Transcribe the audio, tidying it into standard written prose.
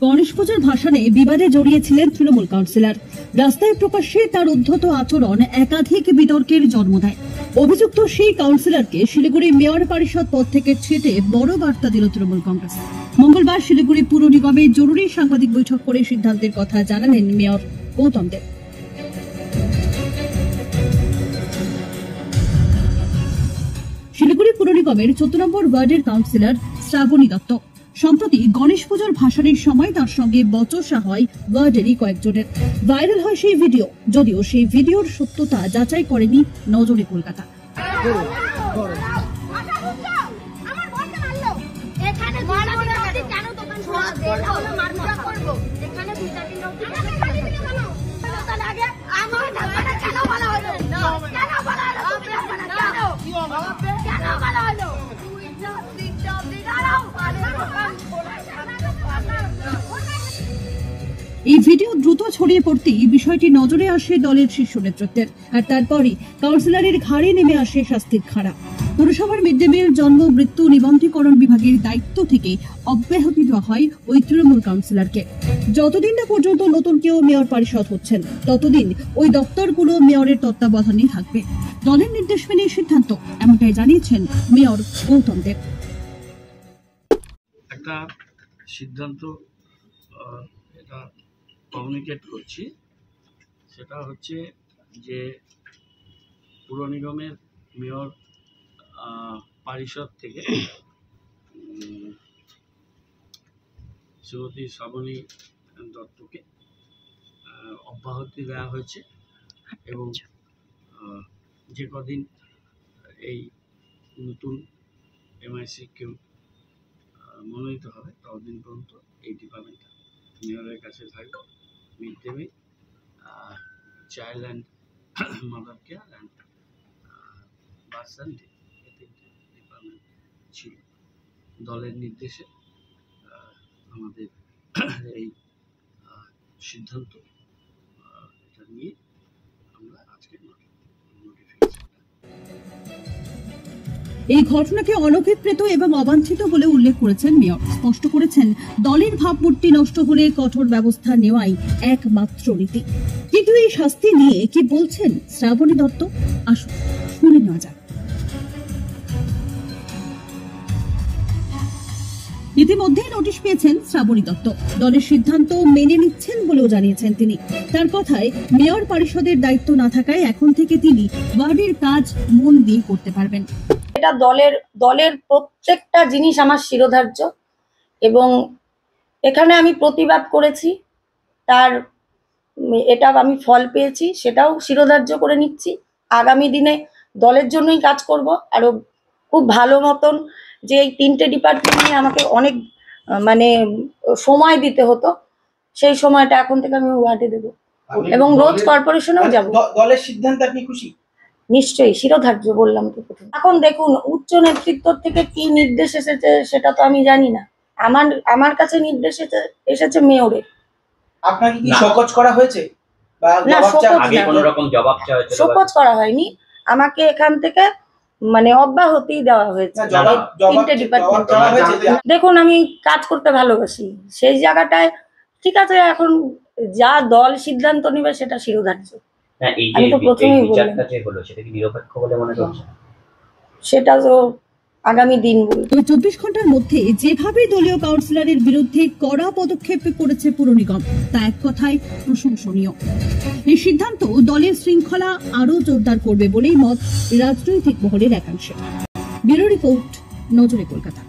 গণেশ পুজোর ভাসানে বিবাদে জড়িয়েছিলেন তৃণমূল কাউন্সিলর। রাস্তায় প্রকাশ্যে তার উদ্ধত আচরণ একাধিক বিতর্কের জন্ম দেয়। অভিযুক্ত সেই কাউন্সিলরকে শিলিগুড়ি মেয়র পরিষদ পদ থেকে ছেঁটে বড় বার্তা দিল তৃণমূল কংগ্রেস। মঙ্গলবার শিলিগুড়ি পুর নিগমে জরুরি সাংবাদিক বৈঠক করে সিদ্ধান্তের কথা জানালেন মেয়র গৌতম দেব। শিলিগুড়ি পুর নিগমের 14 নম্বর ওয়ার্ডের কাউন্সিলর শ্রাবণী দত্ত সম্প্রতি গণেশ পুজোর ভাসানের সময় তার সঙ্গে বচসা হয় ওয়ার্ডেরই কয়েকজনের। ভাইরাল হয় সেই ভিডিও, যদিও সেই ভিডিওর সত্যতা যাচাই করেনি নজরে কলকাতা। এই ভিডিও দ্রুত ছড়িয়ে পড়তেই বিষয়টি নজরে আসে দলের শীর্ষ নেতৃত্বের, আর তারপরই কাউন্সিলরের ঘাড়ে নেমে আসে শাস্তির খাড়া। পৌরসভার মিড ডে মিল জন্ম মৃত্যু নিবন্ধীকরণ বিভাগের দায়িত্ব থেকে অব্যাহতি দেওয়া হয় ওই তৃণমূল কাউন্সিলরকে। যতদিন না পর্যন্ত নতুন কেউ মেয়র পরিষদ হচ্ছেন, ততদিন ওই দপ্তরগুলো মেয়রের তত্ত্বাবধানে থাকবে। দলের নির্দেশ মেনে সিদ্ধান্ত, এমনটাই জানিয়েছেন মেয়র গৌতম দেব। একটা সিদ্ধান্ত এটা কমিউনিকেট করছি, সেটা হচ্ছে যে পুর নিগমের মেয়র পরিষদ থেকে শ্রীমতী শ্রাবণী দত্তকে অব্যাহতি দেওয়া হয়েছে এবং যে কদিন এই নতুন এমআইসি কেউ মনোনীত হবে ততদিন পর্যন্ত এই ডিপার্টমেন্টটা মেয়রের কাছে থাকবে। Mid day meal, child and mother care and birth and day, এই তিনটে ডিপার্টমেন্ট ছিল। দলের নির্দেশে আমাদের এই সিদ্ধান্ত এটা নিয়ে আমরা আজকে নোটিফিকেশন। এই ঘটনাকে অনভিপ্রেত এবং অবাঞ্ছিত বলে উল্লেখ করেছেন মেয়র। স্পষ্ট করেছেন, দলের ভাবমূর্তি নষ্ট হলে কঠোর ব্যবস্থা নেওয়াই একমাত্র নীতি। কিন্তু এই শাস্তি নিয়ে কি বলছেন শ্রাবণী দত্ত, আসুন শুনে নেওয়া যাক। ইতিমধ্যেই নোটিশ পেয়েছেন শ্রাবণী দত্ত। দলের সিদ্ধান্ত মেনে নিচ্ছেন বলেও জানিয়েছেন তিনি। তার কথায়, মেয়র পরিষদের দায়িত্ব না থাকায় এখন থেকে তিনি ওয়ার্ডের কাজ মন দিয়ে করতে পারবেন। এটা দলের প্রত্যেকটা জিনিস আমার শিরোধার্য এবং এখানে আমি প্রতিবাদ করেছি, তার এটা আমি ফল পেয়েছি, সেটাও শিরোধার্য করে নিচ্ছি। আগামী দিনে দলের জন্যই কাজ করব আরো খুব ভালো মতন। যে এই তিনটে ডিপার্টমেন্ট নিয়ে আমাকে অনেক সময় দিতে হতো, সেই সময়টা এখন থেকে আমি ওয়ার্ডে দেবো এবং রোজ কর্পোরেশনেও যাব। দলের সিদ্ধান্তে আপনি খুশি? নিশ্চয়ই, শিরোধার্য বললাম তো প্রথম। এখন দেখুন, উচ্চ নেতৃত্ব থেকে কি নির্দেশ এসেছে সেটা তো আমি জানি না। আমার কাছে নির্দেশ এসেছে মেয়রের। আপনাকে কি শোকজ করা হয়েছে? না, শোকজ করা হয়নি, আমাকে এখান থেকে অব্যাহতি দেওয়া হয়েছে। তিনটে ডিপার্টমেন্ট। দেখুন, আমি কাজ করতে ভালোবাসি, সেই জায়গাটায় ঠিক আছে। এখন যা দল সিদ্ধান্ত নেবে সেটা শিরোধার্য। আমি তো প্রথমেই বললাম সেটা তো আগামী দিন বলবো। 24 ঘন্টার মধ্যে যেভাবে দলীয় কাউন্সিলরের বিরুদ্ধে কড়া পদক্ষেপ করেছে পুর নিগম, তা এক কথায় প্রশংসনীয়। এই সিদ্ধান্ত দলের শৃঙ্খলা আরো জোরদার করবে বলেই মত রাজনৈতিক মহলের একাংশে। ব্যুরো রিপোর্ট, নজরে কলকাতা।